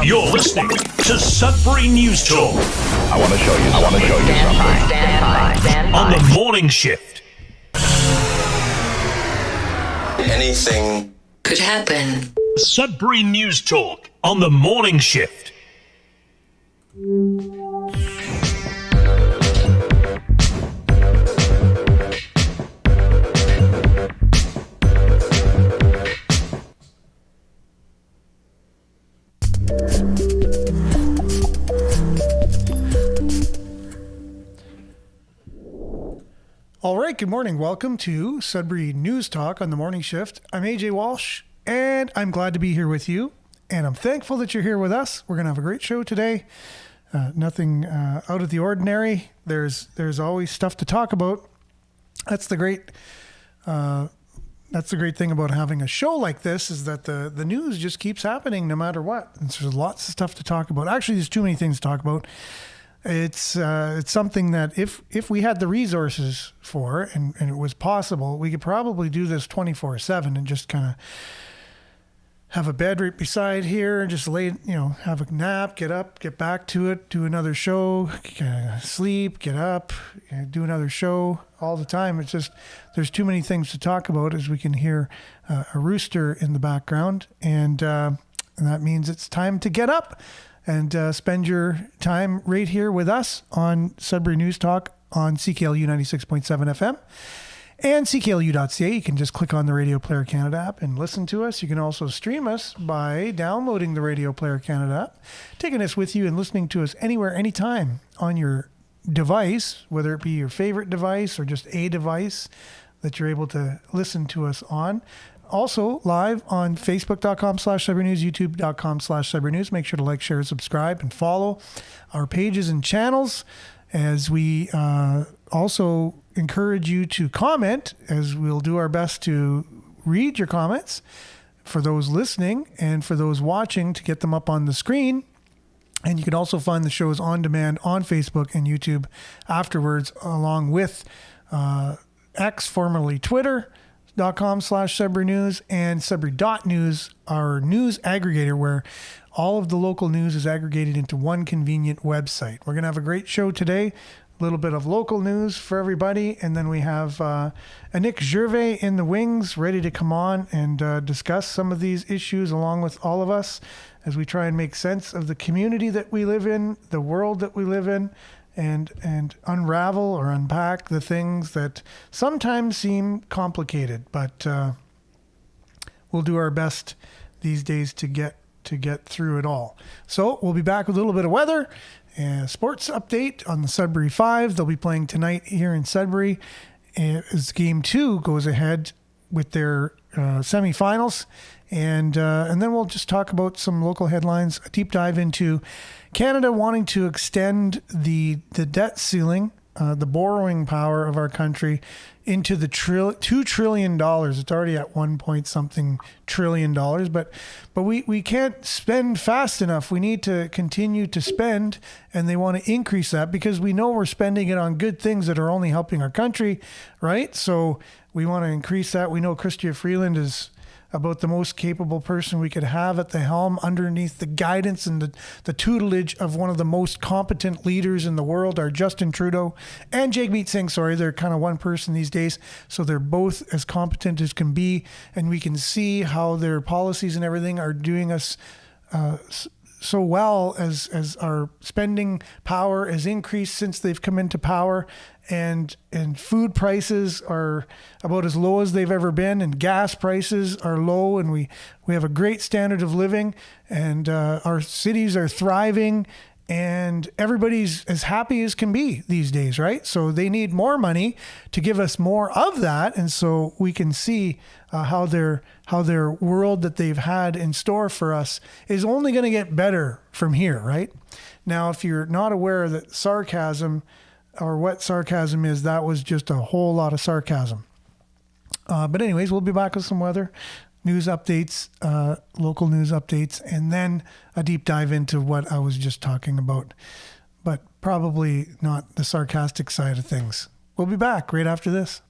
You're listening to Sudbury News Talk. I want to show you something. Stand by. On the morning shift. Anything could happen. Sudbury News Talk on the morning shift. All right, good morning. Welcome to Sudbury News Talk on the morning shift. I'm AJ Walsh, and I'm glad to be here with you, and I'm thankful that you're here with us. We're going to have a great show today. Nothing out of the ordinary. There's always stuff to talk about. That's the great thing about having a show like this, is that the news just keeps happening no matter what. And so there's lots of stuff to talk about. Actually, there's too many things to talk about. It's something that if we had the resources for and it was possible, we could probably do this 24/7 and just kind of have a bed right beside here and just lay, have a nap, get up, get back to it, do another show, sleep, get up, do another show all the time. It's just, there's too many things to talk about, as we can hear a rooster in the background. And that means it's time to get up and spend your time right here with us on Sudbury News Talk on CKLU 96.7 FM and CKLU.ca. You can just click on the Radio Player Canada app and listen to us. You can also stream us by downloading the Radio Player Canada app, taking us with you and listening to us anywhere, anytime on your device, whether it be your favorite device or just a device that you're able to listen to us on. Also live on Facebook.com/Sudbury News, YouTube.com/Sudbury News. Make sure to like, share, subscribe, and follow our pages and channels, as we also encourage you to comment, as we'll do our best to read your comments for those listening and for those watching, to get them up on the screen. And you can also find the shows on demand on Facebook and YouTube afterwards, along with X, formerly Twitter.com/Sudbury News, and Sudbury.News, our news aggregator, where all of the local news is aggregated into one convenient website. We're going to have a great show today, a little bit of local news for everybody, and then we have Nick Gervais in the wings, ready to come on and discuss some of these issues along with all of us, as we try and make sense of the community that we live in, the world that we live in, and unravel or unpack the things that sometimes seem complicated, but we'll do our best these days to get through it all. So we'll be back with a little bit of weather and sports update on the Sudbury 5. They'll be playing tonight here in Sudbury as Game 2 goes ahead with their semifinals. And then we'll just talk about some local headlines, a deep dive into Canada wanting to extend the debt ceiling, the borrowing power of our country, into the $2 trillion. It's already at 1 point something trillion dollars, but we can't spend fast enough. We need to continue to spend, and they want to increase that because we know we're spending it on good things that are only helping our country, right? So we want to increase that. We know Chrystia Freeland is about the most capable person we could have at the helm, underneath the guidance and the tutelage of one of the most competent leaders in the world, are Justin Trudeau and Jagmeet Singh. They're kind of one person these days, so they're both as competent as can be, and we can see how their policies and everything are doing us so well as our spending power has increased since they've come into power, and food prices are about as low as they've ever been, and gas prices are low, and we have a great standard of living, and our cities are thriving, and everybody's as happy as can be these days, right? So they need more money to give us more of that, and so we can see how their world that they've had in store for us is only going to get better from here, right? Now, if you're not aware that sarcasm, or what sarcasm is, that was just a whole lot of sarcasm. But anyways, we'll be back with some weather, news updates, local news updates, and then a deep dive into what I was just talking about, but probably not the sarcastic side of things. We'll be back right after this.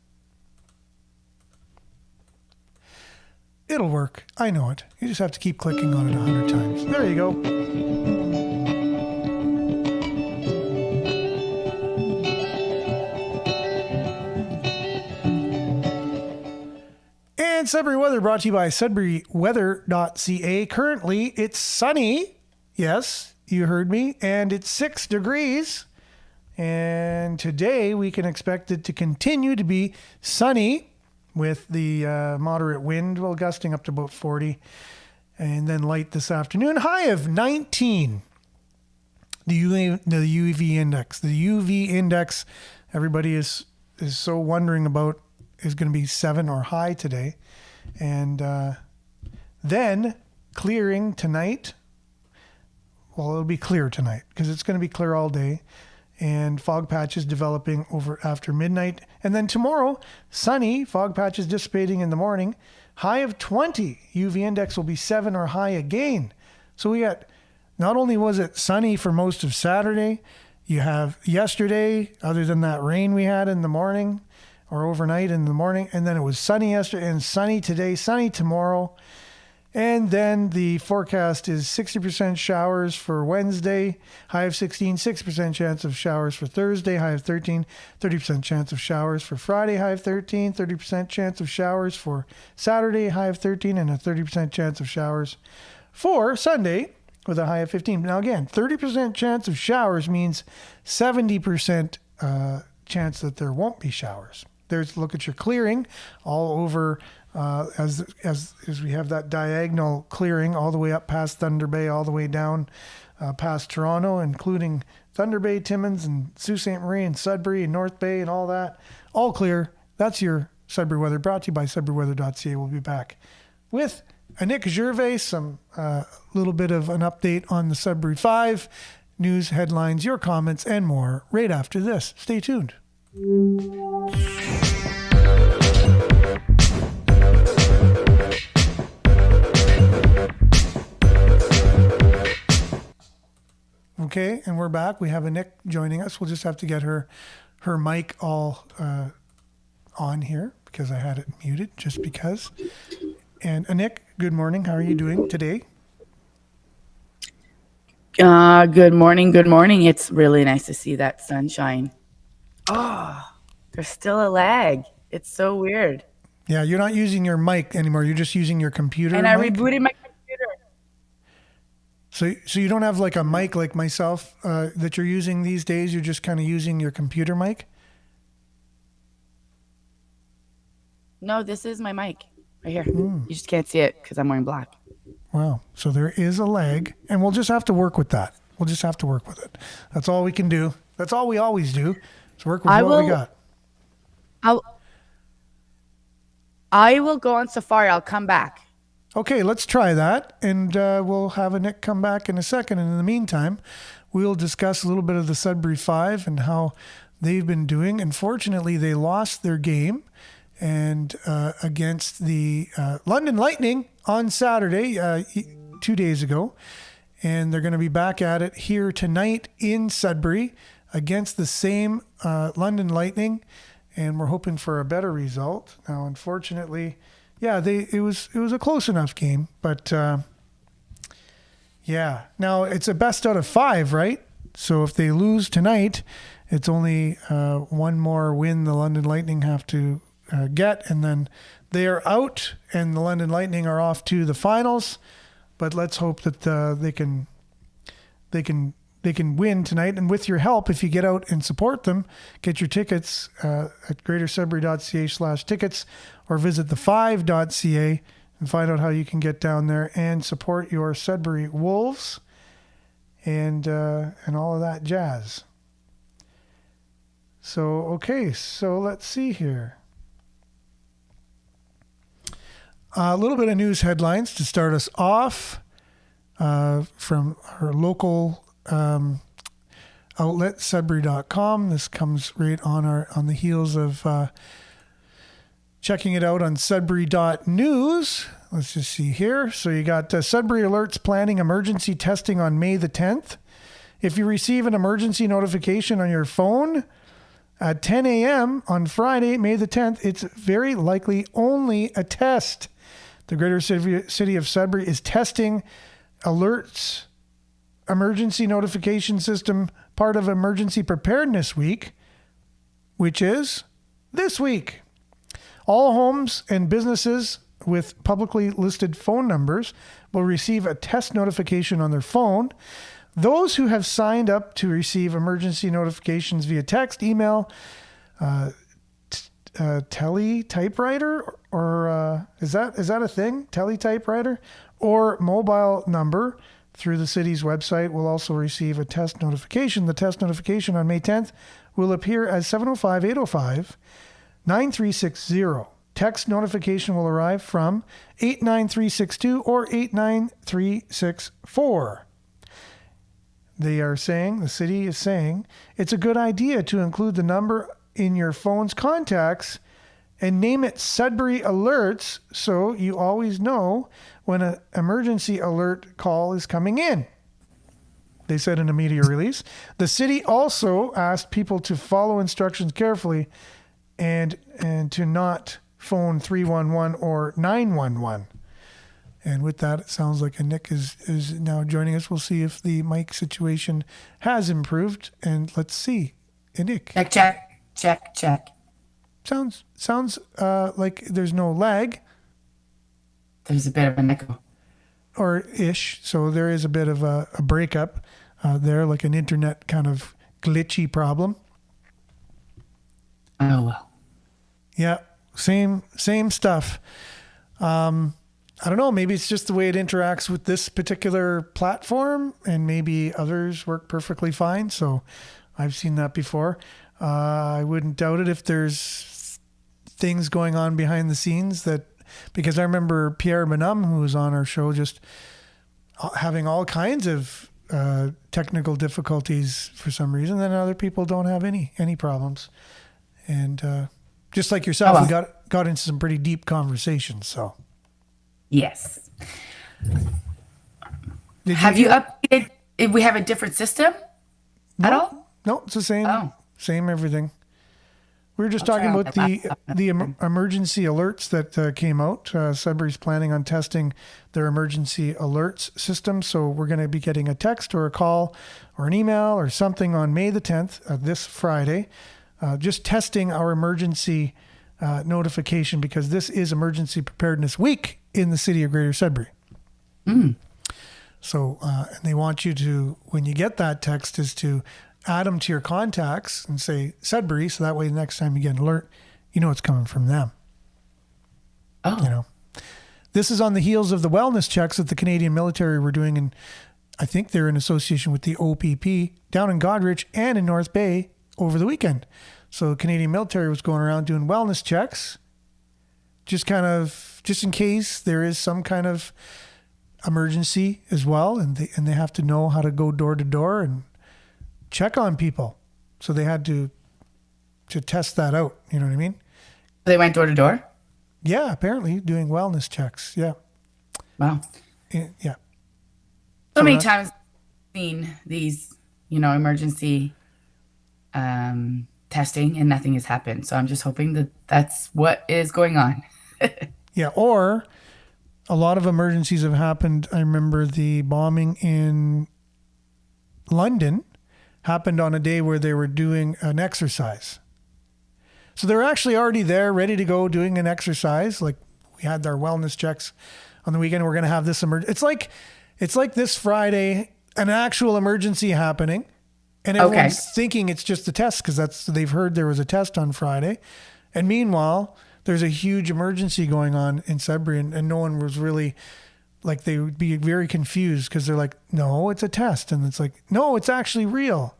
It'll work. I know it. You just have to keep clicking on it 100 times. There you go. And Sudbury weather brought to you by sudburyweather.ca. Currently, it's sunny. Yes, you heard me. And it's 6 degrees. And today we can expect it to continue to be sunny with the moderate wind, well, gusting up to about 40. And then light this afternoon. High of 19. The UV index. The UV index, everybody is so wondering about, is going to be 7 or high today. And then clearing tonight. Well, it'll be clear tonight because it's going to be clear all day. And fog patches developing over after midnight. And then tomorrow, sunny, fog patches dissipating in the morning. High of 20. UV index will be 7 or high again. So we got, not only was it sunny for most of Saturday, you have yesterday, other than that rain we had in the morning, or overnight in the morning, and then it was sunny yesterday and sunny today, sunny tomorrow. And then the forecast is 60% showers for Wednesday, high of 16, 6% chance of showers for Thursday, high of 13, 30% chance of showers for Friday, high of 13, 30% chance of showers for Saturday, high of 13, and a 30% chance of showers for Sunday with a high of 15. Now again, 30% chance of showers means 70% chance that there won't be showers. There's look at your clearing all over as we have that diagonal clearing all the way up past Thunder Bay, all the way down past Toronto, including Thunder Bay, Timmins, and Sault Ste. Marie, and Sudbury, and North Bay, and all that. All clear. That's your Sudbury weather brought to you by sudburyweather.ca. We'll be back with Nick Gervais, some little bit of an update on the Sudbury 5, news, headlines, your comments, and more right after this. Stay tuned. Okay, and we're back. We have a Nick joining us. We'll just have to get her mic all on here because I had it muted just because. And Nick, good morning. How are you doing today? Good morning. Good morning. It's really nice to see that sunshine. Oh, there's still a lag. It's so weird. Yeah, you're not using your mic anymore. You're just using your computer. And mic? I rebooted my computer. So you don't have like a mic like myself that you're using these days. You're just kind of using your computer mic. No, this is my mic right here. You just can't see it because I'm wearing black. Wow. So there is a lag, and we'll just have to work with that. We'll just have to work with it. That's all we can do. That's all we always do. Is work with what we got. I will go on safari. I'll come back. Okay, let's try that, and we'll have a Nick come back in a second. And in the meantime, we'll discuss a little bit of the Sudbury 5 and how they've been doing. Unfortunately, they lost their game and against the London Lightning on Saturday, 2 days ago. And they're going to be back at it here tonight in Sudbury against the same London Lightning. And we're hoping for a better result. Now, unfortunately, yeah, it was a close enough game, but yeah. Now it's a best out of 5, right? So if they lose tonight, it's only one more win the London Lightning have to get, and then they are out, and the London Lightning are off to the finals. But let's hope that they can win tonight. And with your help, if you get out and support them, get your tickets at greatersudbury.ca/tickets or visit the5.ca and find out how you can get down there and support your Sudbury Wolves and all of that jazz. So, okay, so let's see here. A little bit of news headlines to start us off from our local outlet, Sudbury.com. This comes right on the heels of checking it out on Sudbury.news. Let's just see here. So you got Sudbury Alerts planning emergency testing on May the 10th. If you receive an emergency notification on your phone at 10 a.m. on Friday, May the 10th, it's very likely only a test. The Greater City of Sudbury is testing alerts emergency notification system part of Emergency Preparedness Week, which is this week. All homes and businesses with publicly listed phone numbers will receive a test notification on their phone. Those who have signed up to receive emergency notifications via text, email, tele-typewriter, or is that a thing? Tele-typewriter or mobile number through the city's website will also receive a test notification. The test notification on May 10th will appear as 705-805-9360. Text notification will arrive from 89362 or 89364. The city is saying, it's a good idea to include the number in your phone's contacts and name it Sudbury Alerts so you always know when an emergency alert call is coming in. They said in a media release. The city also asked people to follow instructions carefully and to not phone 311 or 911. And with that, it sounds like Nick is now joining us. We'll see if the mic situation has improved. And let's see. Nick. Check. Sounds like there's no lag. There's a bit of an echo. Or ish. So there is a bit of a breakup there, like an internet kind of glitchy problem. Oh, well. Yeah, same stuff. I don't know, maybe it's just the way it interacts with this particular platform, and maybe others work perfectly fine. So I've seen that before. I wouldn't doubt it if there's things going on behind the scenes because I remember Pierre Benum, who was on our show, just having all kinds of technical difficulties for some reason. Then other people don't have any problems. And just like yourself, we got into some pretty deep conversations. So. Yes. Have you updated? If we have a different system at all? No, it's the same. Oh. Same everything. We were just talking about the emergency alerts that came out. Sudbury's planning on testing their emergency alerts system. So we're going to be getting a text or a call or an email or something on May the 10th, this Friday, just testing our emergency notification, because this is Emergency Preparedness Week in the city of Greater Sudbury. So and they want you to, when you get that text, is to add them to your contacts and say Sudbury, so that way the next time you get an alert, you know it's coming from them. Oh. This is on the heels of the wellness checks that the Canadian military were doing, and I think they're in association with the OPP down in Goderich and in North Bay over the weekend. So the Canadian military was going around doing wellness checks, just in case there is some kind of emergency as well, and they have to know how to go door to door and check on people. So they had to test that out. You know what I mean? They went door to door? Yeah, apparently doing wellness checks. Yeah. Wow. Yeah. So many times I've seen these, emergency testing and nothing has happened. So I'm just hoping that that's what is going on. Yeah. Or a lot of emergencies have happened. I remember the bombing in London happened on a day where they were doing an exercise. So they're actually already there, ready to go, doing an exercise. Like, we had our wellness checks on the weekend. We're going to have this it's like this Friday, an actual emergency happening, and everyone's thinking it's just a test because they've heard there was a test on Friday, and meanwhile there's a huge emergency going on in Sudbury, and no one was really, like, they would be very confused because they're like, no, it's a test. And it's like, no, it's actually real.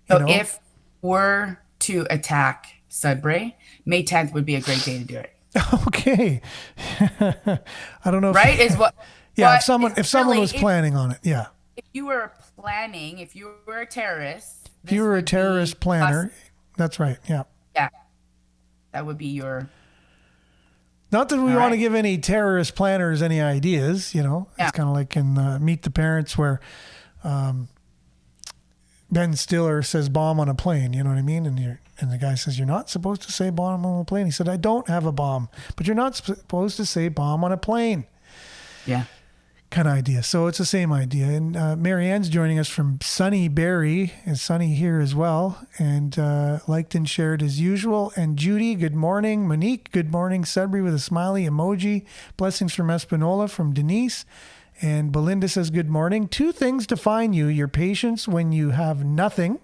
So if we're to attack Sudbury, May 10th would be a great day to do it. Okay. I don't know. Right? Yeah. If someone was planning on it. Yeah. If you were planning, if you were a terrorist. If you were a terrorist planner. That's right. Yeah. Yeah. That would be your. Not that we want to give any terrorist planners any ideas, It's kind of like in Meet the Parents where Ben Stiller says bomb on a plane, you know what I mean? And the guy says, you're not supposed to say bomb on a plane. He said, I don't have a bomb, but you're not supposed to say bomb on a plane. Yeah. kind of idea. So it's the same idea. And Marianne's joining us from sunny Barrie, and sunny here as well, and liked and shared as usual. And Judy, good morning. Monique, good morning. Sudbury with a smiley emoji. Blessings from Espanola from Denise. And Belinda says, good morning. 2 things define you: your patience when you have nothing,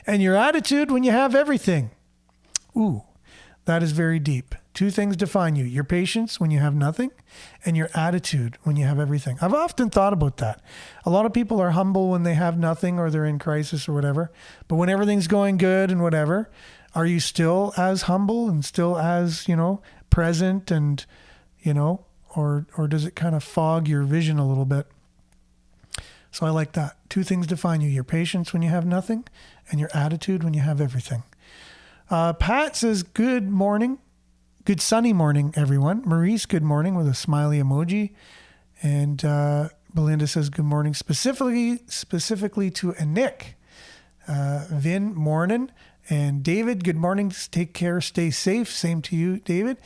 and your attitude when you have everything. Ooh, that is very deep. 2 things define you: your patience when you have nothing, and your attitude when you have everything. I've often thought about that. A lot of people are humble when they have nothing or they're in crisis or whatever. But when everything's going good and whatever, are you still as humble and still as, present and, or does it kind of fog your vision a little bit? So I like that. 2 things define you: your patience when you have nothing, and your attitude when you have everything. Pat says, good morning. Good sunny morning, everyone. Maurice, good morning with a smiley emoji. And Belinda says, good morning, specifically to Nick. Vin, morning. And David, good morning. Take care. Stay safe. Same to you, David.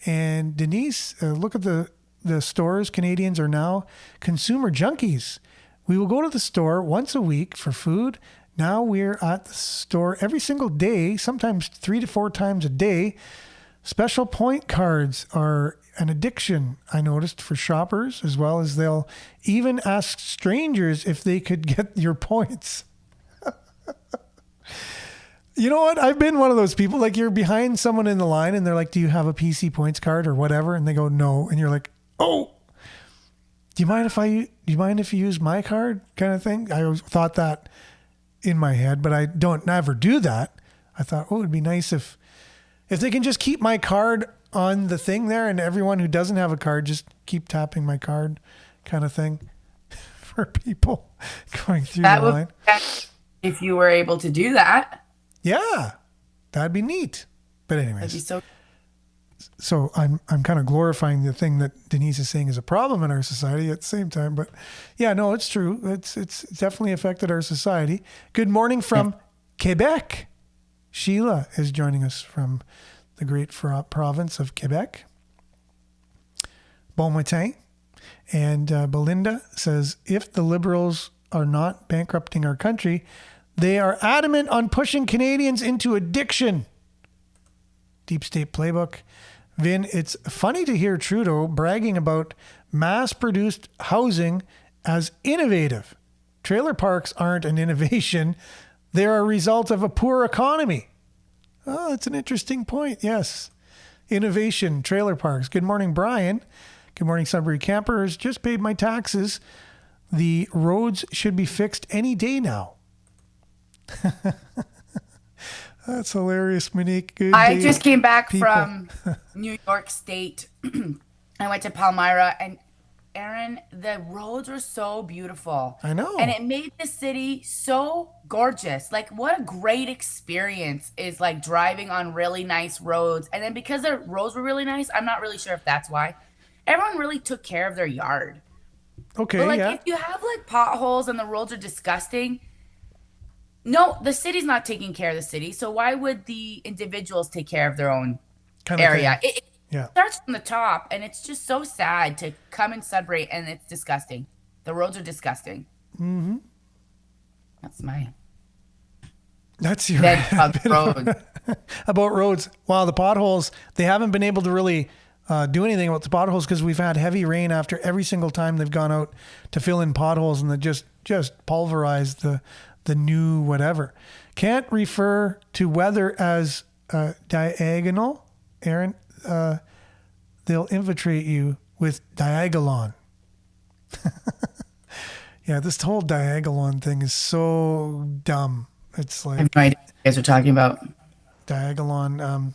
And Denise, look at the stores. Canadians are now consumer junkies. We will go to the store once a week for food. Now we're at the store every single day, sometimes 3 to 4 times a day. Special point cards are an addiction, I noticed, for shoppers, as well as they'll even ask strangers if they could get your points. You know what? I've been one of those people, like you're behind someone in the line and they're like, do you have a PC points card or whatever? And they go, no. And you're like, oh, do you mind if you use my card, kind of thing? I always thought that in my head, but I don't never do that. I thought, oh, it'd be nice if they can just keep my card on the thing there, and everyone who doesn't have a card just keep tapping my card, kind of thing, for people going through the line. If you were able to do that. Yeah, that'd be neat. But anyways, that'd be so I'm kind of glorifying the thing that Denise is saying is a problem in our society at the same time. But yeah, no, it's true. It's definitely affected our society. Good morning from Quebec. Sheila is joining us from the great province of Quebec. Bon matin. And Belinda says, if the Liberals are not bankrupting our country, they are adamant on pushing Canadians into addiction. Deep State Playbook. Vin, it's funny to hear Trudeau bragging about mass-produced housing as innovative. Trailer parks aren't an innovation. They're a result of a poor economy. Oh, that's an interesting point. Yes. Innovation, trailer parks. Good morning, Brian. Good morning, Sudbury campers. Just paid my taxes. The roads should be fixed any day now. That's hilarious, Monique. Good I day, just came back people. from New York State. I went to Palmyra, and Aaron, the roads were so beautiful. I know. And it made the city so gorgeous. Like, what a great experience is like driving on really nice roads. And then because the roads were really nice, I'm not really sure if that's why, everyone really took care of their yard. Okay, But like, yeah. if you have like potholes and the roads are disgusting, no, the city's not taking care of the city. So why would the individuals take care of their own Kind of area? thing. It Yeah. starts from the top, and it's just so sad to come in Sudbury, and it's disgusting. The roads are disgusting. Mm-hmm. That's your Then about roads. about roads. Wow, the potholes, they haven't been able to really do anything about the potholes because we've had heavy rain after every single time they've gone out to fill in potholes, and they just pulverized the new whatever. Can't refer to weather as diagonal, Aaron. They'll infiltrate you with diagolon. Yeah, this whole diagolon thing is so dumb. It's I like have no idea what you guys are talking about. diagolon.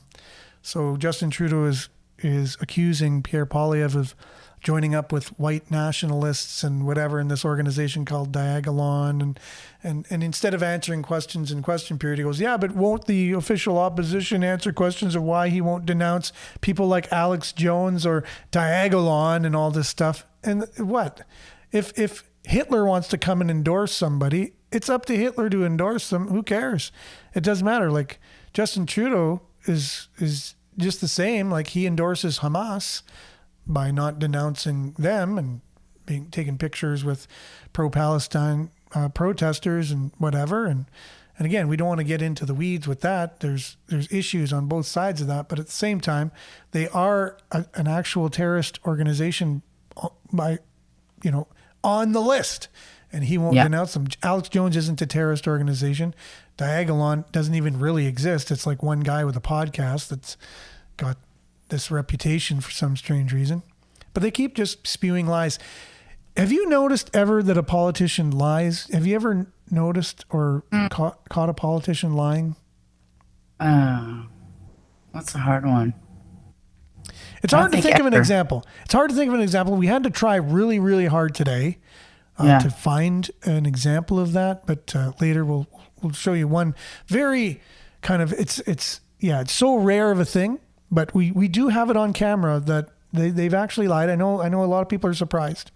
So Justin Trudeau is accusing Pierre Poilievre of joining up with white nationalists and whatever in this organization called Diagolon. And instead of answering questions in question period, he goes, yeah, but won't the official opposition answer questions of why he won't denounce people like Alex Jones or Diagolon and all this stuff? And what? If Hitler wants to come and endorse somebody, it's up to Hitler to endorse them. Who cares? It doesn't matter. Like Justin Trudeau is just the same. Like he endorses Hamas by not denouncing them and taking pictures with pro-Palestine protesters and whatever. And again, we don't want to get into the weeds with that. There's issues on both sides of that, but at the same time, they are an actual terrorist organization by, on the list. And he won't denounce them. Alex Jones isn't a terrorist organization. Diagolon doesn't even really exist. It's like one guy with a podcast that's got this reputation for some strange reason. But they keep just spewing lies. Have you noticed ever that a politician lies? Have you ever noticed or caught a politician lying? That's a hard one. It's hard to think of an example. We had to try really, really hard today to find an example of that. But later we'll show you one very kind of, it's so rare of a thing, but we do have it on camera that they've actually lied. I know a lot of people are surprised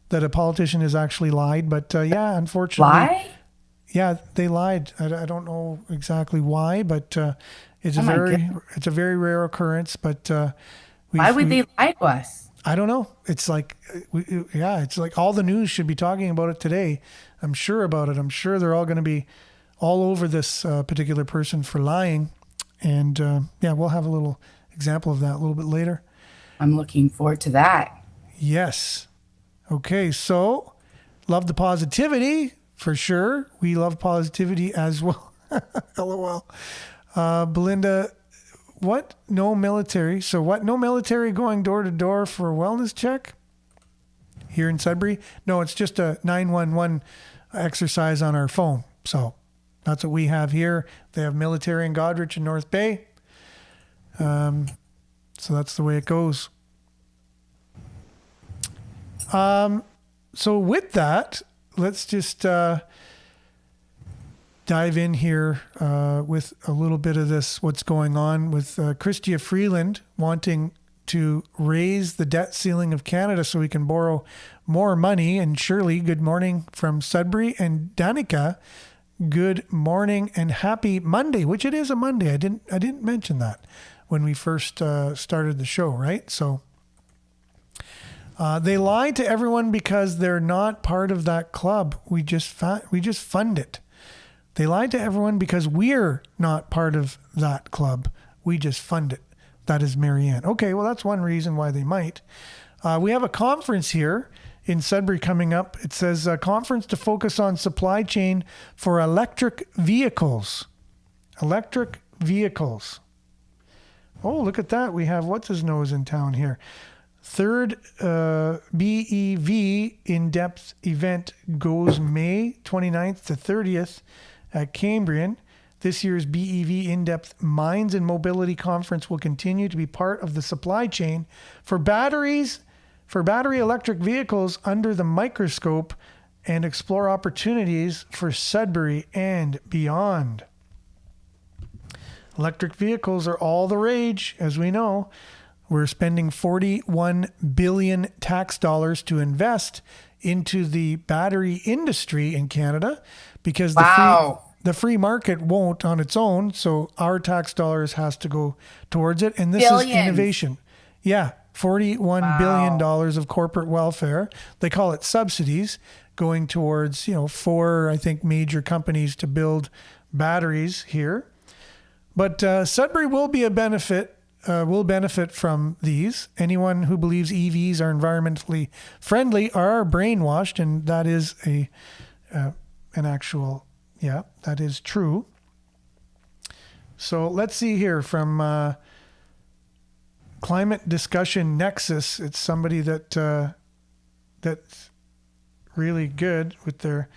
that a politician has actually lied, but unfortunately. Lie? Yeah, they lied. I don't know exactly why, but it's a very rare occurrence. But why would they lie to us? I don't know. It's like, it's like all the news should be talking about it today. I'm sure about it. I'm sure they're all going to be all over this particular person for lying. And we'll have a little example of that a little bit later. I'm looking forward to that. Yes. Okay, so love the positivity for sure. We love positivity as well. LOL. Belinda, what? No military. So what? No military going door to door for a wellness check here in Sudbury? No, it's just a 911 exercise on our phone. So that's what we have here. They have military in Goderich and North Bay. So that's the way it goes. So with that, let's just dive in here with a little bit of this, what's going on with Chrystia Freeland wanting to raise the debt ceiling of Canada so we can borrow more money. And Shirley, good morning from Sudbury. And Danica, good morning and happy Monday, which it is a Monday. I didn't mention that when we first started the show, right? So they lie to everyone because they're not part of that club. We just fund it. They lied to everyone because we're not part of that club. We just fund it. That is Marianne. Okay, well, that's one reason why they might. We have a conference here in Sudbury coming up. It says a conference to focus on supply chain for electric vehicles. Electric vehicles. Oh, look at that. We have what's his nose in town here. Third BEV in-depth event goes May 29th to 30th at Cambrian. This year's BEV in-depth Minds and Mobility Conference will continue to be part of the supply chain for battery electric vehicles under the microscope and explore opportunities for Sudbury and beyond. Electric vehicles are all the rage, as we know. We're spending 41 billion tax dollars to invest into the battery industry in Canada because the free market won't on its own. So our tax dollars has to go towards it. And this is innovation. Yeah. $41 billion of corporate welfare. They call it subsidies going towards, 4, I think, major companies to build batteries here. But Sudbury will benefit from these. Anyone who believes EVs are environmentally friendly are brainwashed, and that is that is true. So let's see here from Climate Discussion Nexus. It's somebody that's really good with their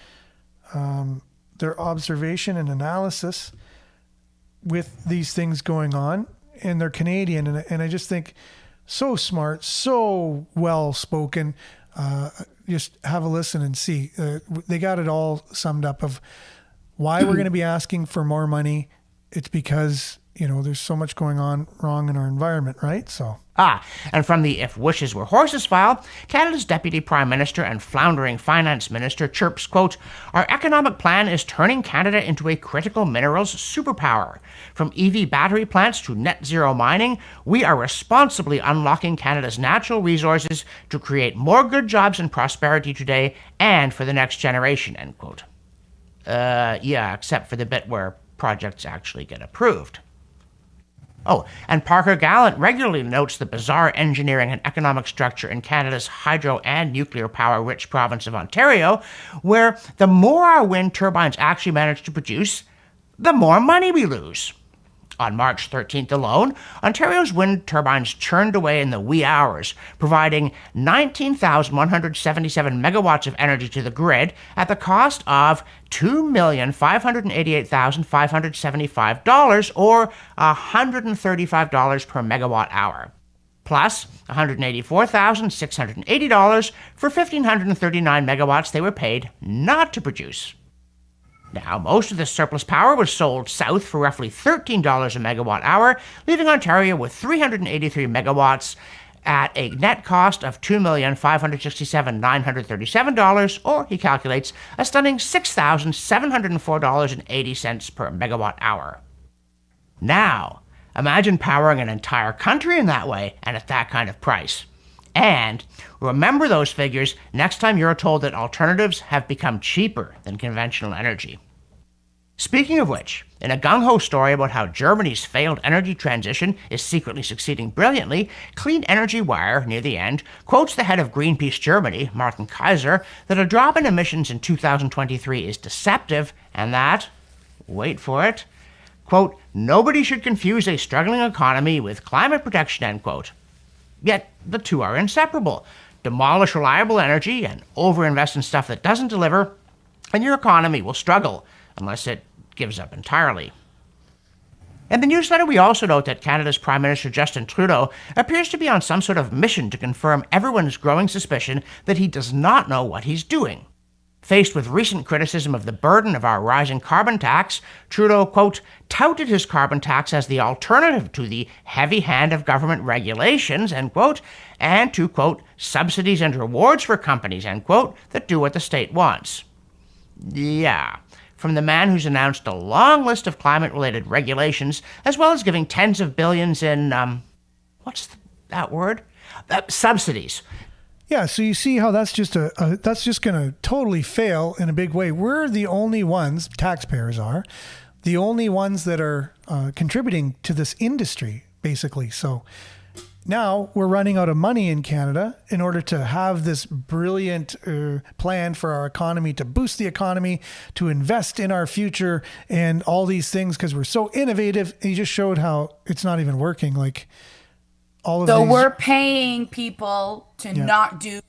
observation and analysis with these things going on. And they're Canadian, and I just think so smart, so well spoken. Just have a listen and see. They got it all summed up of why we're going to be asking for more money. It's because there's so much going on wrong in our environment, right? So. And from the If Wishes Were Horses file, Canada's Deputy Prime Minister and floundering Finance Minister chirps, quote, "Our economic plan is turning Canada into a critical minerals superpower. From EV battery plants to net zero mining, we are responsibly unlocking Canada's natural resources to create more good jobs and prosperity today and for the next generation," end quote. Yeah, except for the bit where projects actually get approved. Oh, and Parker Gallant regularly notes the bizarre engineering and economic structure in Canada's hydro and nuclear power-rich province of Ontario, where the more our wind turbines actually manage to produce, the more money we lose. On March 13th alone, Ontario's wind turbines churned away in the wee hours, providing 19,177 megawatts of energy to the grid at the cost of $2,588,575, or $135 per megawatt hour, plus $184,680 for 1,539 megawatts they were paid not to produce. Now, most of this surplus power was sold south for roughly $13 a megawatt hour, leaving Ontario with 383 megawatts at a net cost of $2,567,937, or, he calculates, a stunning $6,704.80 per megawatt hour. Now, imagine powering an entire country in that way and at that kind of price. And remember those figures next time you're told that alternatives have become cheaper than conventional energy. Speaking of which, in a gung-ho story about how Germany's failed energy transition is secretly succeeding brilliantly, Clean Energy Wire, near the end, quotes the head of Greenpeace Germany, Martin Kaiser, that a drop in emissions in 2023 is deceptive and that, wait for it, quote, "nobody should confuse a struggling economy with climate protection," end quote. Yet the two are inseparable. Demolish reliable energy and overinvest in stuff that doesn't deliver, and your economy will struggle unless it gives up entirely. In the newsletter, we also note that Canada's Prime Minister Justin Trudeau appears to be on some sort of mission to confirm everyone's growing suspicion that he does not know what he's doing. Faced with recent criticism of the burden of our rising carbon tax, Trudeau, quote, touted his carbon tax as the alternative to the heavy hand of government regulations, end quote, and to, quote, subsidies and rewards for companies, end quote, that do what the state wants. Yeah, from the man who's announced a long list of climate-related regulations, as well as giving tens of billions in, that word? Subsidies. Yeah, so you see how that's just that's just going to totally fail in a big way. We're the only ones, taxpayers are, the only ones that are contributing to this industry, basically. So now we're running out of money in Canada in order to have this brilliant plan for our economy, to boost the economy, to invest in our future and all these things because we're so innovative. And you just showed how it's not even working. Like, so we're paying people to not do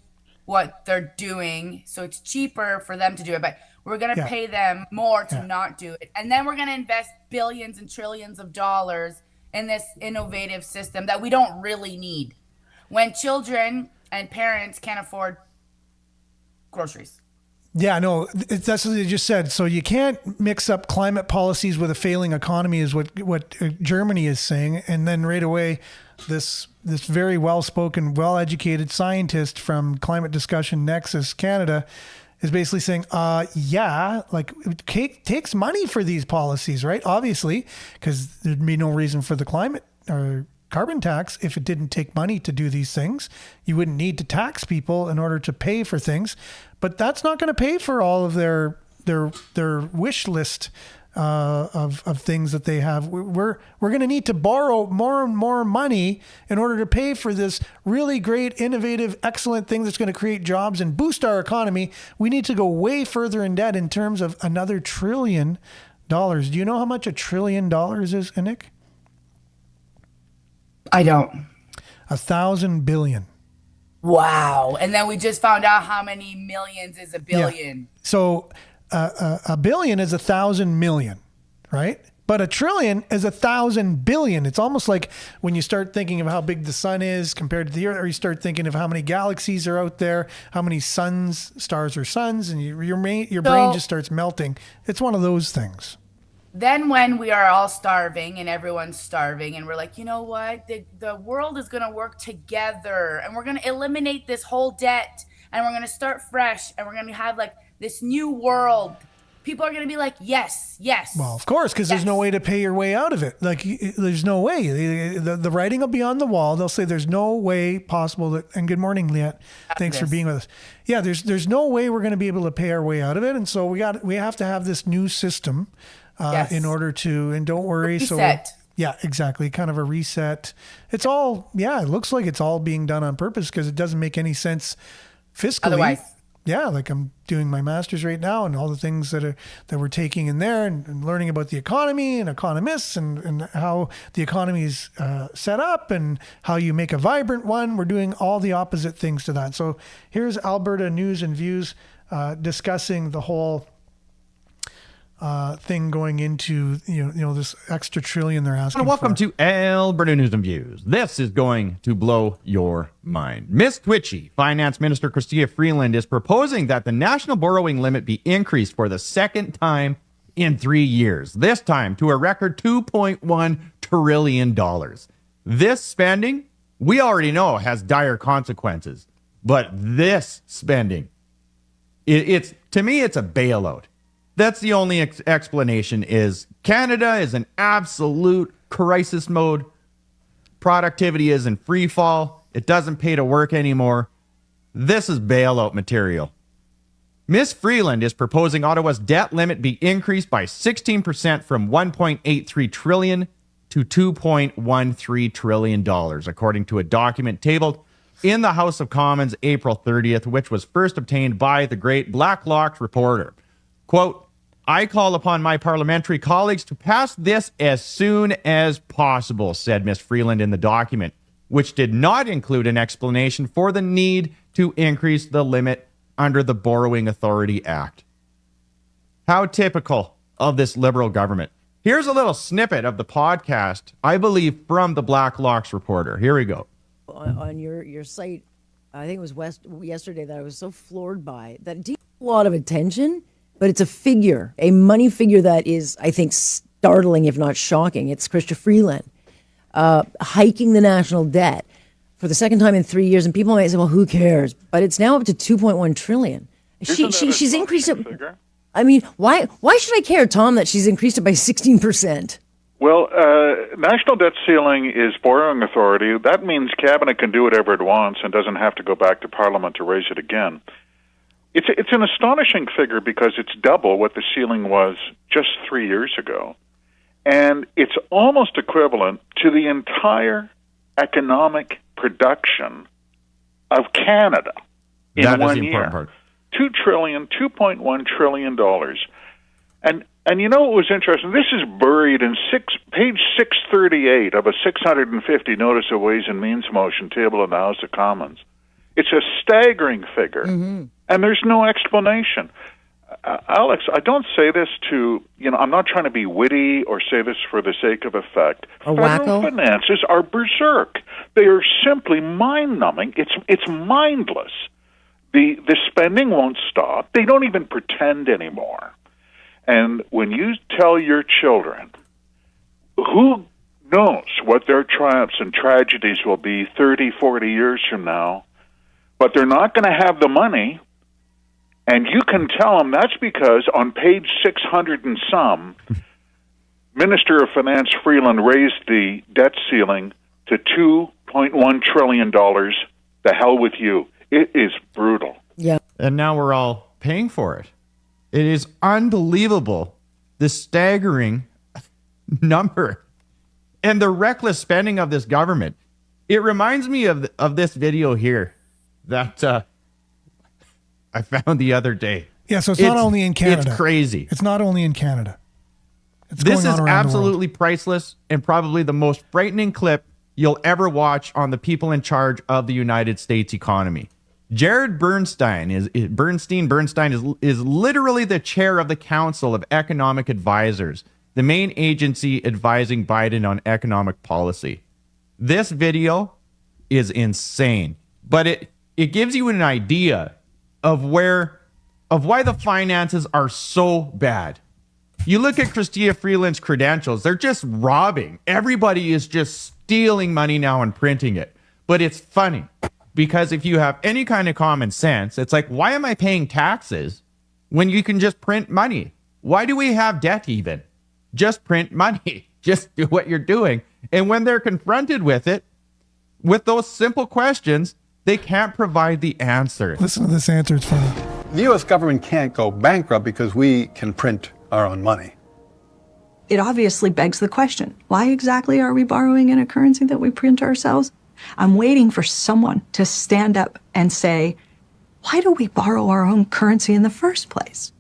what they're doing, so it's cheaper for them to do it, but we're going to pay them more to not do it. And then we're going to invest billions and trillions of dollars in this innovative system that we don't really need when children and parents can't afford groceries. Yeah, no, that's what you just said. So you can't mix up climate policies with a failing economy is what Germany is saying. And then right away, this very well-spoken, well-educated scientist from Climate Discussion Nexus Canada is basically saying, like it takes money for these policies, right? Obviously, because there'd be no reason for the climate or carbon tax if it didn't take money to do these things. You wouldn't need to tax people in order to pay for things, but that's not going to pay for all of their wish list of things that they have. We're going to need to borrow more and more money in order to pay for this really great, innovative, excellent thing that's going to create jobs and boost our economy. We need to go way further in debt in terms of another $1 trillion. Do you know how much $1 trillion is, Nick? I don't. 1,000 billion. Wow. And then we just found out how many millions is a billion. Yeah. So a billion is 1,000 million, right? But $1 trillion is 1,000 billion. It's almost like when you start thinking of how big the sun is compared to the earth, or you start thinking of how many galaxies are out there, how many stars are suns, and your brain just starts melting. It's one of those things. Then when we are all starving and everyone's starving and we're like, you know what? The world is going to work together and we're going to eliminate this whole debt and we're going to start fresh and we're going to have like this new world. People are going to be like, yes, yes. Well, of course, because there's no way to pay your way out of it. Like, there's no way. The writing will be on the wall. They'll say there's no way possible that. And good morning, Liette. Thanks for being with us. Yeah, there's no way we're going to be able to pay our way out of it, and so we have to have this new system in order to. And don't worry. Reset. So yeah, exactly. Kind of a reset. It's all. Yeah, it looks like it's all being done on purpose because it doesn't make any sense fiscally. Otherwise. Yeah, like I'm doing my master's right now, and all the things that we're taking in there, and learning about the economy and economists, and how the economy is set up, and how you make a vibrant one. We're doing all the opposite things to that. So here's Alberta News and Views discussing the whole thing going into this extra trillion they're asking. And welcome for. to Alberta News and Views. This is going to blow your mind. Miss Twitchy, Finance Minister Chrystia Freeland is proposing that the national borrowing limit be increased for the second time in 3 years, this time to a record $2.1 trillion. This spending, we already know, has dire consequences, but this spending, it's to me, it's a bailout. That's the only explanation is Canada is in absolute crisis mode. Productivity is in free fall. It doesn't pay to work anymore. This is bailout material. Ms. Freeland is proposing Ottawa's debt limit be increased by 16% from $1.83 trillion to $2.13 trillion, according to a document tabled in the House of Commons April 30th, which was first obtained by the great Blacklocked reporter. Quote, I call upon my parliamentary colleagues to pass this as soon as possible, said Ms. Freeland in the document, which did not include an explanation for the need to increase the limit under the Borrowing Authority Act. How typical of this Liberal government. Here's a little snippet of the podcast, I believe, from the Blacklocks reporter. Here we go. On your site, I think it was yesterday, that I was so floored by that. It didn't get a lot of attention. But it's a figure, a money figure that is, I think, startling, if not shocking. It's Chrystia Freeland hiking the national debt for the second time in 3 years. And people might say, well, who cares? But it's now up to $2.1 trillion. She's increased it. Figure? I mean, why should I care, Tom, that she's increased it by 16%? Well, national debt ceiling is borrowing authority. That means Cabinet can do whatever it wants and doesn't have to go back to Parliament to raise it again. It's an astonishing figure because it's double what the ceiling was just 3 years ago. And it's almost equivalent to the entire economic production of Canada in that 1 year. Part. $2.1 trillion. And you know what was interesting? This is buried in page 638 of a 650 Notice of Ways and Means motion table in the House of Commons. It's a staggering figure, and there's no explanation. Alex, I don't say this to, I'm not trying to be witty or say this for the sake of effect. Federal finances are berserk. They are simply mind-numbing. It's mindless. The spending won't stop. They don't even pretend anymore. And when you tell your children, who knows what their triumphs and tragedies will be 30, 40 years from now, but they're not going to have the money, and you can tell them that's because on page 600 and some, Minister of Finance Freeland raised the debt ceiling to $2.1 trillion. The hell with you. It is brutal. Yeah. And now we're all paying for it. It is unbelievable, the staggering number and the reckless spending of this government. It reminds me of this video here that I found the other day. Yeah, so it's not only in Canada. It's crazy. It's not only in Canada. This is absolutely priceless and probably the most frightening clip you'll ever watch on the people in charge of the United States economy. Jared Bernstein is literally the chair of the Council of Economic Advisors, the main agency advising Biden on economic policy. This video is insane, but it gives you an idea of why the finances are so bad. You look at Chrystia Freeland's credentials, they're just robbing. Everybody is just stealing money now and printing it. But it's funny because if you have any kind of common sense, it's like, why am I paying taxes when you can just print money? Why do we have debt even? Just print money. Just do what you're doing. And when they're confronted with it, with those simple questions, they can't provide the answer. Listen to this answer. It's funny. The U.S. government can't go bankrupt because we can print our own money. It obviously begs the question, why exactly are we borrowing in a currency that we print ourselves? I'm waiting for someone to stand up and say, why do we borrow our own currency in the first place?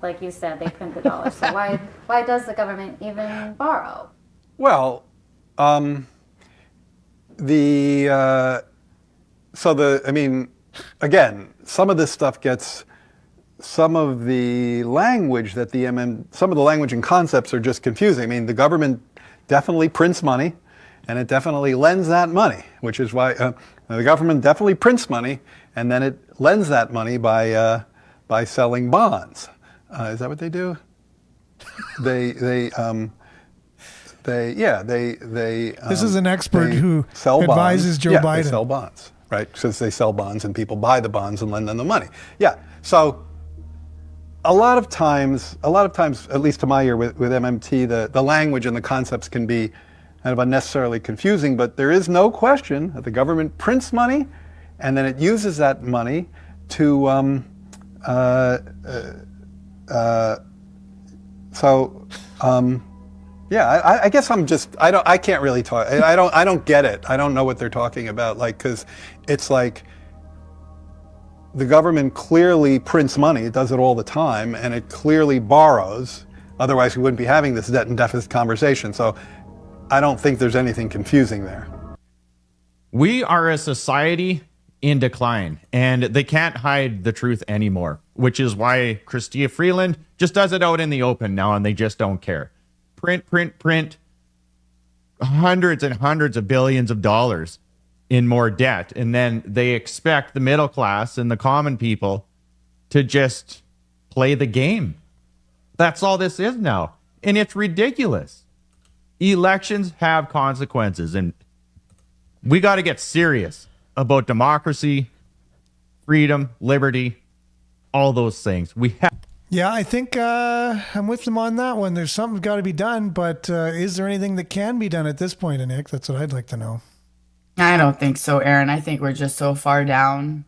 Like you said, they print the dollar. So why does the government even borrow? Well, again, some of this stuff gets, some of the language that some of the language and concepts are just confusing. I mean, the government definitely prints money, and it definitely lends that money, which is why the government definitely prints money, and then it lends that money by selling bonds. Is that what they do? This is an expert who sell advises bonds. Joe Yeah, Biden. they sell bonds, right? Since they sell bonds and people buy the bonds and lend them the money. Yeah. So a lot of times, at least to my ear with MMT, the language and the concepts can be kind of unnecessarily confusing, but there is no question that the government prints money and then it uses that money to I guess I can't really talk. I don't get it. I don't know what they're talking about. Because it's like the government clearly prints money. It does it all the time, and it clearly borrows. Otherwise, we wouldn't be having this debt and deficit conversation. So I don't think there's anything confusing there. We are a society in decline, and they can't hide the truth anymore, which is why Chrystia Freeland just does it out in the open now, and they just don't care. Print hundreds and hundreds of billions of dollars in more debt, and then they expect the middle class and the common people to just play the game. That's all this is now, and it's ridiculous. Elections have consequences, and we got to get serious about democracy, freedom, liberty, all those things. We have. Yeah, I think I'm with them on that one. There's something got to be done, but is there anything that can be done at this point, Nick? That's what I'd like to know. I don't think so, Aaron. I think we're just so far down.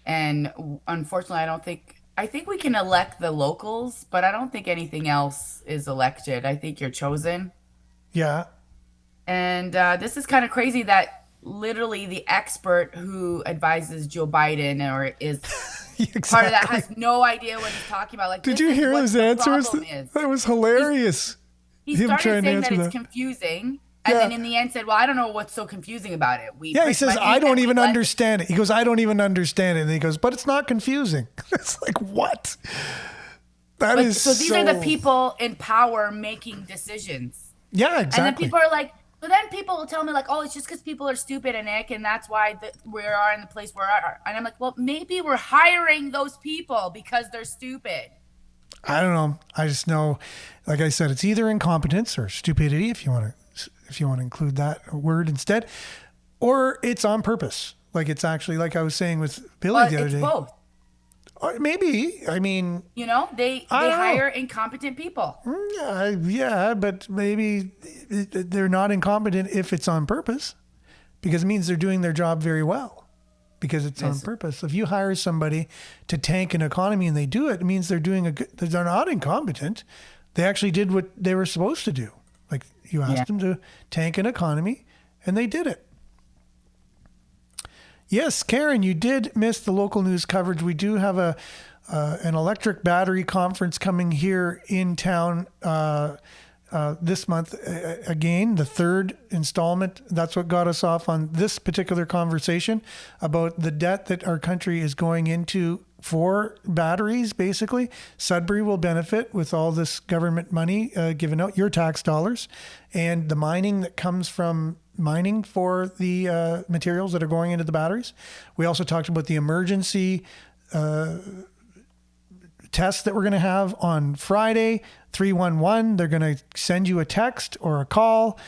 And unfortunately, I think we can elect the locals, but I don't think anything else is elected. I think you're chosen. Yeah. And this is kind of crazy that literally the expert who advises Joe Biden or is exactly. part of that has no idea what he's talking about. Like, did you hear his answers? That was hilarious. He started saying that it's confusing, and then in the end said, "Well, I don't know what's so confusing about it." He says, "I don't even understand it." He goes, "I don't even understand it," and he goes, "But it's not confusing." It's like, what? So these are the people in power making decisions. Yeah, exactly. And then people are like. But then people will tell me, like, oh, it's just because people are stupid, Nick, and that's why we are in the place we are. And I'm like, well, maybe we're hiring those people because they're stupid. I don't know. I just know, like I said, it's either incompetence or stupidity, if you want to include that word instead, or it's on purpose. Like it's actually, like I was saying with Billy the other day. It's both. Maybe. I mean, they hire incompetent people. Yeah, but maybe they're not incompetent if it's on purpose, because it means they're doing their job very well, because it's on purpose. If you hire somebody to tank an economy and they do it, it means they're they're not incompetent. They actually did what they were supposed to do. Like you asked them to tank an economy, and they did it. Yes, Karen, you did miss the local news coverage. We do have an electric battery conference coming here in town this month. Again, the third installment. That's what got us off on this particular conversation about the debt that our country is going into for batteries, basically. Sudbury will benefit with all this government money given out, your tax dollars, and the mining that comes from mining for the materials that are going into the batteries. We also talked about the emergency test that we're going to have on Friday, 311. They're going to send you a text or a call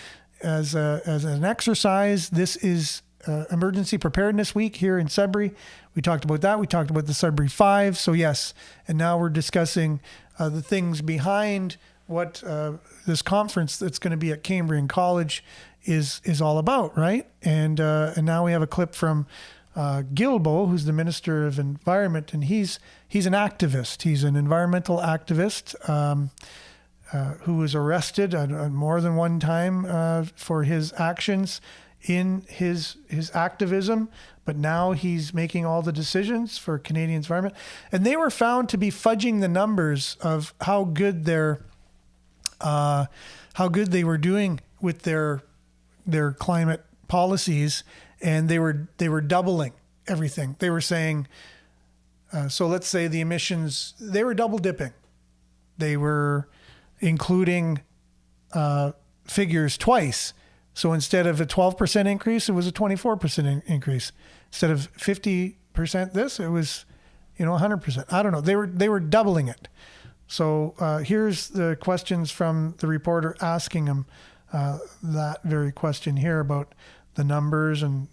as an exercise. This is Emergency Preparedness Week here in Sudbury. We talked about that. We talked about the Sudbury 5. So yes, and now we're discussing the things behind what this conference that's going to be at Cambrian College is all about, right? And now we have a clip from Guilbeault, who's the Minister of Environment, and he's an activist. He's an environmental activist who was arrested more than one time for his actions in his activism, but now he's making all the decisions for Canadian environment. And they were found to be fudging the numbers of how good they were doing with their climate policies, and they were doubling everything. They were saying, so let's say the emissions, they were double dipping. They were including figures twice. So instead of a 12% increase, it was a 24% increase. Instead of 50% this, it was, 100%. I don't know. They were doubling it. So here's the questions from the reporter asking him that very question here about the numbers and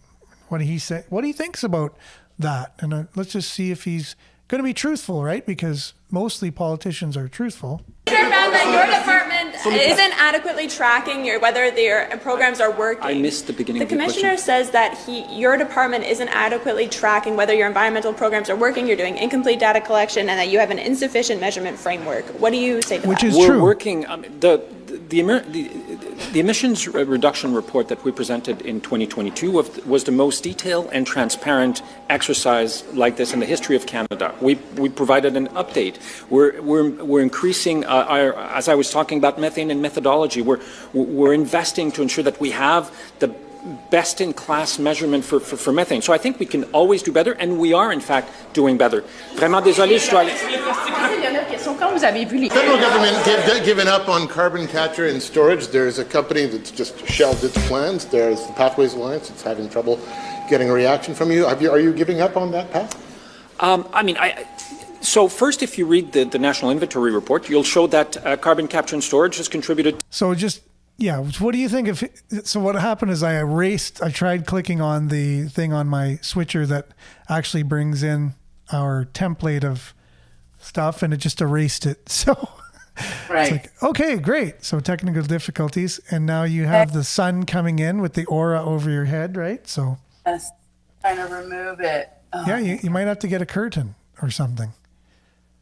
what he thinks about that. And let's just see if he's going to be truthful, right? Because mostly politicians are truthful. Found that your department isn't adequately tracking whether your programs are working. I missed the beginning of the question. The commissioner says that your department isn't adequately tracking whether your environmental programs are working, you're doing incomplete data collection, and that you have an insufficient measurement framework. What do you say to that? Which is true. We're working, the emissions reduction report that we presented in 2022 was the most detailed and transparent exercise like this in the history of Canada. We provided an update. We're increasing as I was talking about methane and methodology. We're investing to ensure that we have the best-in-class measurement for methane. So I think we can always do better, and we are in fact doing better. Vraiment désolé, je dois aller. The federal government given up on carbon capture and storage. There's a company that's just shelved its plans. There's the Pathways Alliance. It's having trouble getting a reaction from you. Are you giving up on that path? So first, if you read the National Inventory Report, you'll show that carbon capture and storage has contributed. So what do you think so what happened is I tried clicking on the thing on my switcher that actually brings in our template of stuff, and it just erased it. So right. It's like, okay, great. So technical difficulties. And now you have the sun coming in with the aura over your head, right? So yes, trying to remove it. Oh. Yeah, you might have to get a curtain or something.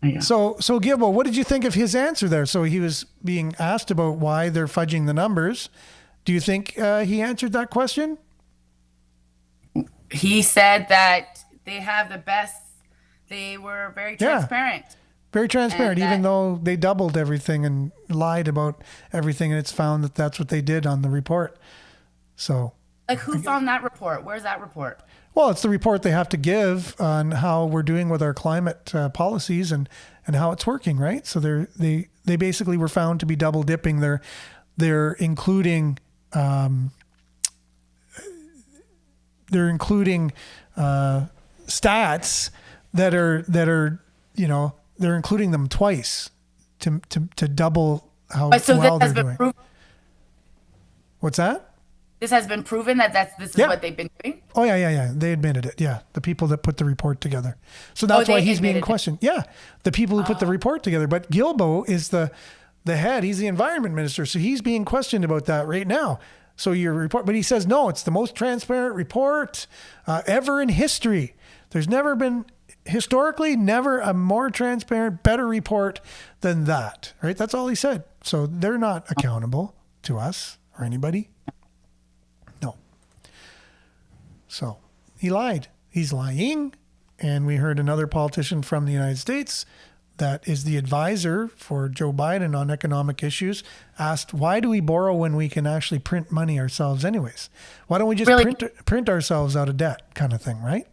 Yeah. So Guilbeault, what did you think of his answer there? So he was being asked about why they're fudging the numbers. Do you think he answered that question? He said that they have the best. They were very transparent. Yeah, very transparent, even though they doubled everything and lied about everything, and it's found that that's what they did on the report. So, like, who found that report? Where's that report? Well, it's the report they have to give on how we're doing with our climate policies and how it's working, right? So they basically were found to be double dipping. They're including stats that are they're including them twice to double how well they're doing. What's that? This has been proven that this is what they've been doing? Oh, yeah. They admitted it. Yeah. The people that put the report together. So that's why he's being questioned. Yeah. The people who put the report together. But Guilbeault is the head. He's the environment minister. So he's being questioned about that right now. So your report, but he says, no, it's the most transparent report ever in history. There's never been, historically, never a more transparent, better report than that. Right? That's all he said. So they're not accountable to us or anybody. So he lied. He's lying. And we heard another politician from the United States that is the advisor for Joe Biden on economic issues asked, why do we borrow when we can actually print money ourselves anyways? Why don't we just print ourselves out of debt kind of thing, right?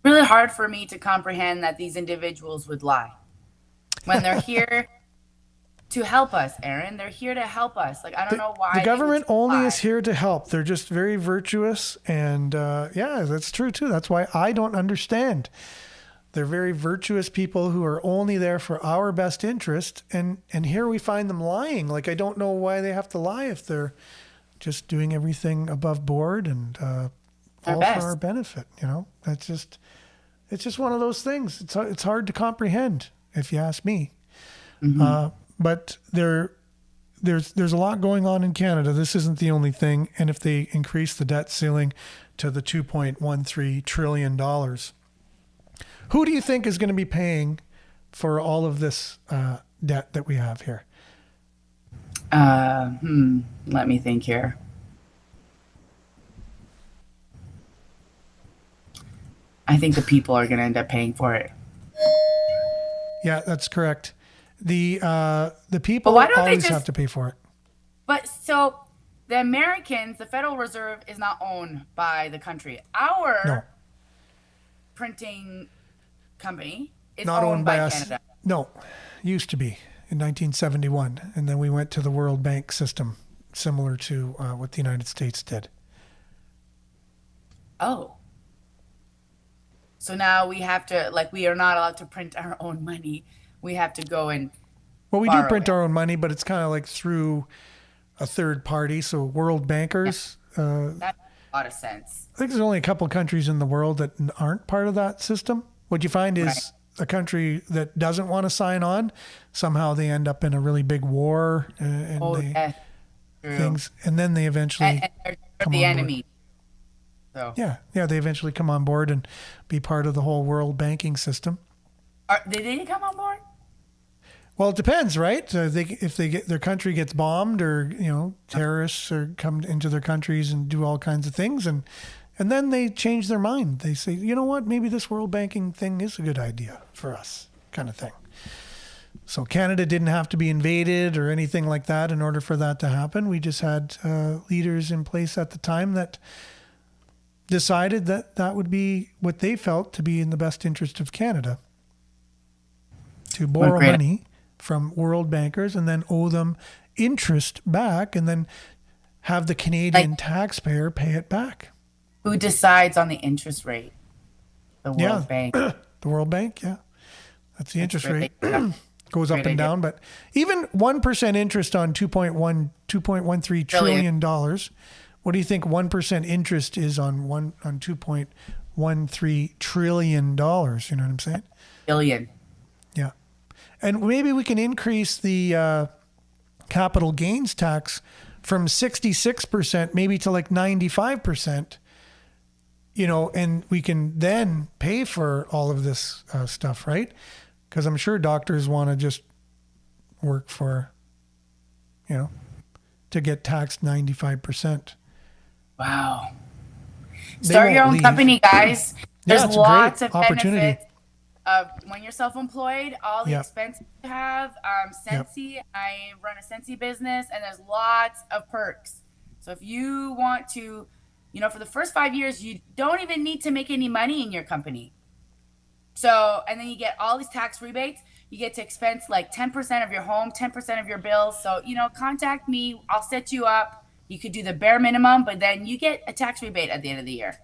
Really hard for me to comprehend that these individuals would lie when they're here to help us, Aaron. They're here to help us. Like, I don't know why. The government only is here to help. They're just very virtuous. And yeah, that's true too. That's why I don't understand They're very virtuous people who are only there for our best interest. And here we find them lying. Like, I don't know why they have to lie if they're just doing everything above board and all for our benefit. You know, it's just one of those things. It's hard to comprehend, if you ask me. But there's a lot going on in Canada. This isn't the only thing. And if they increase the debt ceiling to the $2.13 trillion, who do you think is going to be paying for all of this debt that we have here? Let me think here. I think the people are going to end up paying for it. Yeah, that's correct. The people always have to pay for it. But so the Americans, the Federal Reserve is not owned by the country. Our printing company is not owned by us. Canada. No, used to be in 1971, and then we went to the World Bank system, similar to what the United States did. Oh. So now we have to, like, we are not allowed to print our own money. We have to go and Well, we do print our own money, but it's kind of like through a third party. So world bankers. That makes a lot of sense. I think there's only a couple of countries in the world that aren't part of that system. What you find is a country that doesn't want to sign on, somehow they end up in a really big war and things, and then they eventually and they're come the on enemy. board. So Yeah, they eventually come on board and be part of the whole world banking system. Did they come on board? Well, it depends, right? If their country gets bombed, or terrorists come into their countries and do all kinds of things, and then they change their mind. They say, you know what, maybe this world banking thing is a good idea for us, kind of thing. So Canada didn't have to be invaded or anything like that in order for that to happen. We just had leaders in place at the time that decided that would be what they felt to be in the best interest of Canada, to borrow money from world bankers and then owe them interest back, and then have the Canadian taxpayer pay it back. Who decides on the interest rate? The World Bank. The World Bank, yeah. That's the interest rate. Goes up and down, but even 1% interest on $2.13 trillion. What do you think 1% interest is on $2.13 trillion? You know what I'm saying? Billion. Yeah. And maybe we can increase the capital gains tax from 66% maybe to like 95%, and we can then pay for all of this stuff, right? Because I'm sure doctors want to just work for, to get taxed 95%. Wow. Start your own company, guys. There's lots of benefits of when you're self-employed, all the expenses you have. Sensi, I run a Sensi business, and there's lots of perks. So if you want to, for the first 5 years, you don't even need to make any money in your company. So, and then you get all these tax rebates. You get to expense like 10% of your home, 10% of your bills. So, contact me. I'll set you up. You could do the bare minimum, but then you get a tax rebate at the end of the year.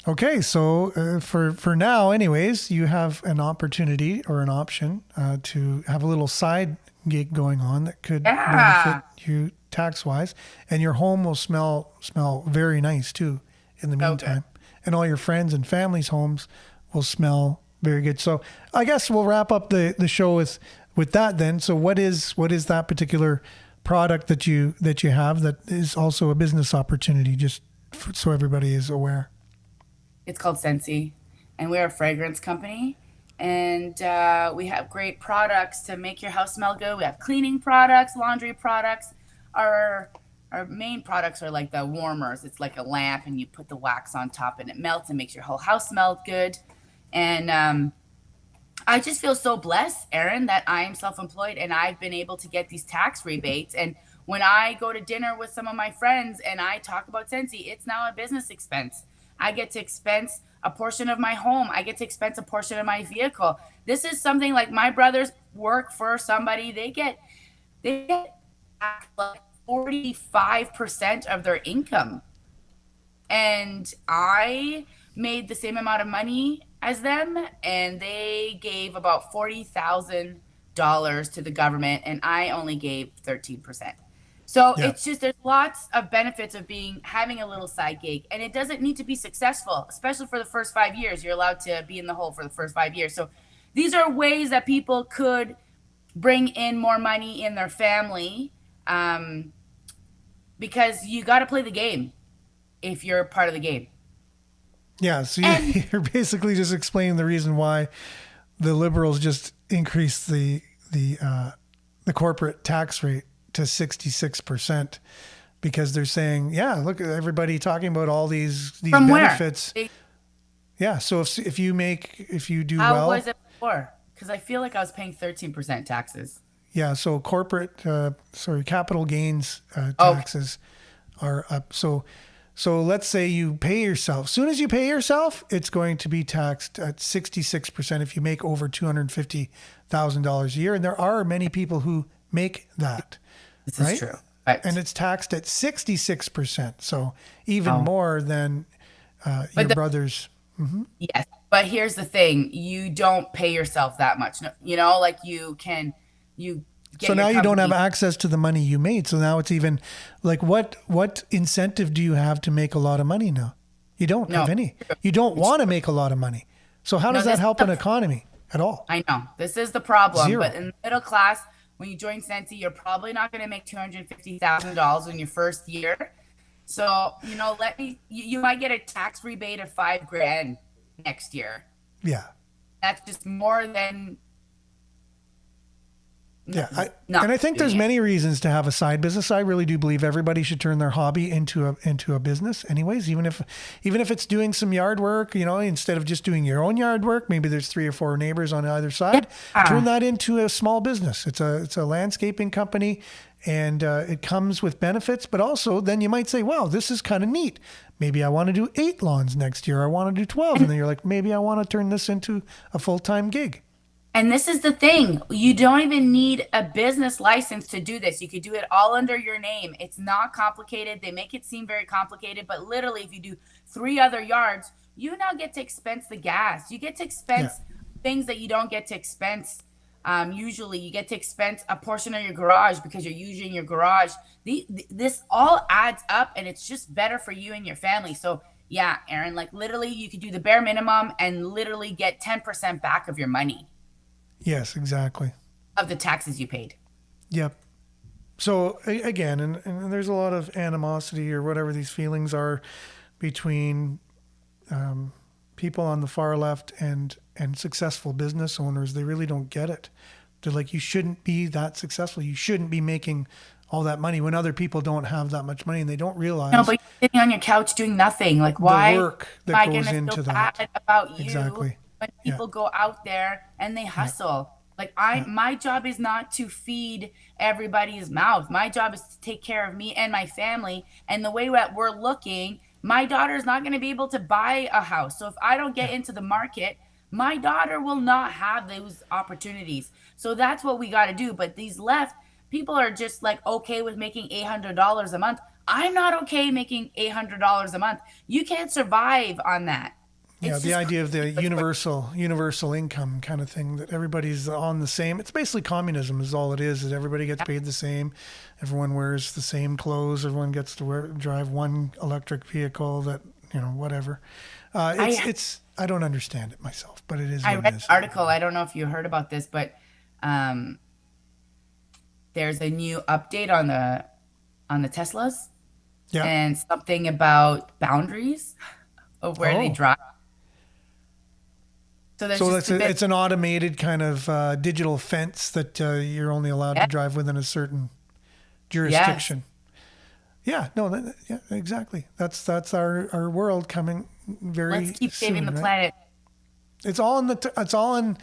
Okay, so for now, anyways, you have an opportunity or an option to have a little side gig going on that could benefit you tax-wise, and your home will smell very nice too in the meantime, and all your friends and family's homes will smell very good. So I guess we'll wrap up the show with that then. So what is that particular product that you have that is also a business opportunity, just so everybody is aware? It's called Sensi, and we're a fragrance company, and we have great products to make your house smell good. We have cleaning products, laundry products. Our main products are like the warmers. It's like a lamp, and you put the wax on top, and it melts and makes your whole house smell good. And I just feel so blessed, Aaron, that I am self-employed, and I've been able to get these tax rebates. And when I go to dinner with some of my friends and I talk about Sensi, it's now a business expense. I get to expense a portion of my home. I get to expense a portion of my vehicle. This is something like my brothers work for somebody. They get like 45% of their income. And I made the same amount of money as them, and they gave about $40,000 to the government, and I only gave 13%. So it's just, there's lots of benefits of having a little side gig, and it doesn't need to be successful, especially for the first 5 years. You're allowed to be in the hole for the first 5 years. So these are ways that people could bring in more money in their family, because you got to play the game if you're part of the game. Yeah, so you're basically just explaining the reason why the Liberals just increased the corporate tax rate to 66%, because they're saying, yeah, look at everybody talking about all these From benefits. Where? Yeah, so if you do How well. How was it before? Because I feel like I was paying 13% taxes. Yeah, so capital gains taxes are up. So let's say you pay yourself. As soon as you pay yourself, it's going to be taxed at 66% if you make over $250,000 a year. And there are many people who make that. This right? is true. Right. And it's taxed at 66%. So even more than your brother's. Mm-hmm. Yes. But here's the thing. You don't pay yourself that much. You know, like you get so now you don't have access to the money you made. So now it's even like, what incentive do you have to make a lot of money now? You don't have any. You don't want to make a lot of money. So how does that help an economy at all? I know. This is the problem. Zero. But in the middle class, when you join Sensi, you're probably not going to make $250,000 in your first year. So, you know, you might get a tax rebate of $5,000 next year. Yeah. That's just more than. Yeah, and I think there's many reasons to have a side business. I really do believe everybody should turn their hobby into a business anyways, even if it's doing some yard work, you know, instead of just doing your own yard work, maybe there's 3 or 4 neighbors on either side, turn that into a small business. It's a landscaping company, and it comes with benefits, but also then you might say, wow, this is kind of neat. Maybe I want to do 8 lawns next year. I want to do 12. And then you're like, maybe I want to turn this into a full-time gig. And this is the thing. You don't even need a business license to do this. You could do it all under your name. It's not complicated. They make it seem very complicated, but literally if you do 3 other yards, you now get to expense the gas. You get to expense things that you don't get to expense. Usually you get to expense a portion of your garage because you're using your garage. This all adds up, and it's just better for you and your family. So yeah, Aaron, like literally you could do the bare minimum and literally get 10% back of your money. Yes, exactly. Of the taxes you paid. Yep. So again, and there's a lot of animosity or whatever these feelings are between people on the far left and successful business owners. They really don't get it. They're like, you shouldn't be that successful. You shouldn't be making all that money when other people don't have that much money, and they don't realize. No, but you're sitting on your couch doing nothing. Like, why? The work that goes into that. Bad about you. Exactly. When people go out there and they hustle. Like my job is not to feed everybody's mouth. My job is to take care of me and my family. And the way that we're looking, my daughter is not going to be able to buy a house. So if I don't get into the market, my daughter will not have those opportunities. So that's what we got to do. But these left people are just like okay with making $800 a month. I'm not okay making $800 a month. You can't survive on that. Yeah, the idea of the universal income kind of thing, that everybody's on the same. It's basically communism is all it is everybody gets paid the same. Everyone wears the same clothes. Everyone gets to drive one electric vehicle that, you know, whatever. I don't understand it myself, but it is what I read it is. an article. I don't know if you heard about this, but there's a new update on the Teslas. Yeah. And something about boundaries of where they drive. So it's an automated kind of digital fence that you're only allowed to drive within a certain jurisdiction. Yes. Yeah, exactly. That's our world coming very soon. Let's keep saving the right? planet. It's all in the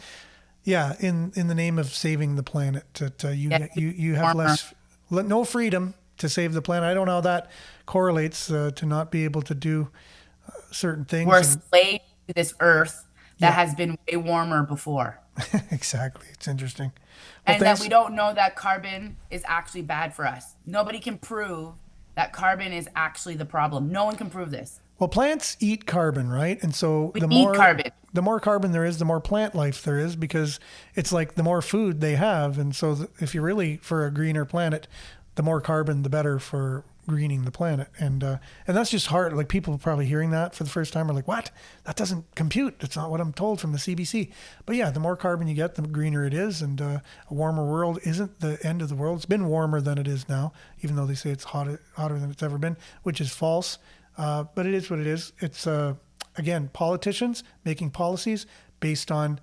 name of saving the planet. You have no freedom to save the planet. I don't know how that correlates to not be able to do certain things. We're slaves to this earth that has been way warmer before. Exactly. It's interesting. And that we don't know that carbon is actually bad for us. Nobody can prove that carbon is actually the problem. No one can prove this. Well, plants eat carbon, right? And so We need carbon. The more carbon there is, the more plant life there is, because it's like the more food they have. And so if you're really for a greener planet, the more carbon, the better for greening the planet. And that's just hard. Like, people probably hearing that for the first time are like, what? That doesn't compute. That's not what I'm told from the CBC. But yeah, the more carbon you get, the greener it is. And a warmer world isn't the end of the world. It's been warmer than it is now, even though they say it's hotter than it's ever been, which is false. But it is what it is. It's, again, politicians making policies based on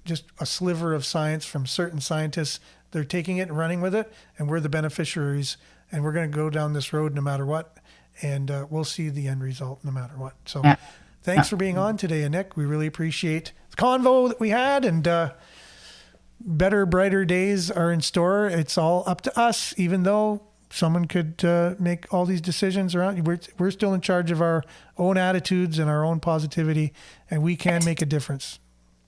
just a sliver of science from certain scientists. They're taking it and running with it, and we're the beneficiaries, and we're going to go down this road no matter what, and we'll see the end result no matter what. So thanks for being on today, Nick. We really appreciate the convo that we had, and better, brighter days are in store. It's all up to us, even though someone could make all these decisions around you. We're still in charge of our own attitudes and our own positivity, and we can make a difference.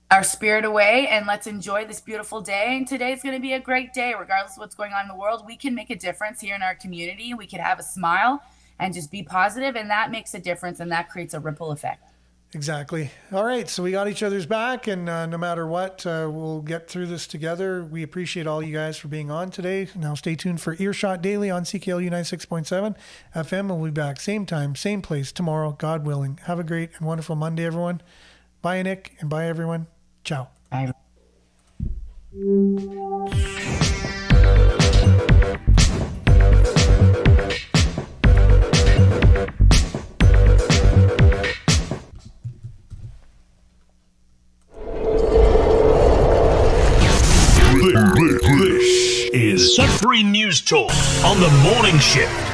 Our spirit away, and let's enjoy this beautiful day. And today's going to be a great day, regardless of what's going on in the world. We can make a difference here in our community. We could have a smile and just be positive, and that makes a difference, and that creates a ripple effect. Exactly. All right. So we got each other's back, and no matter what, we'll get through this together. We appreciate all you guys for being on today. Now stay tuned for Earshot Daily on CKLU 96.7 FM. We'll be back same time, same place tomorrow, God willing. Have a great and wonderful Monday, everyone. Bye, Nick, and bye, everyone. Ciao. Bye. This is Sudbury News Talk on the morning shift.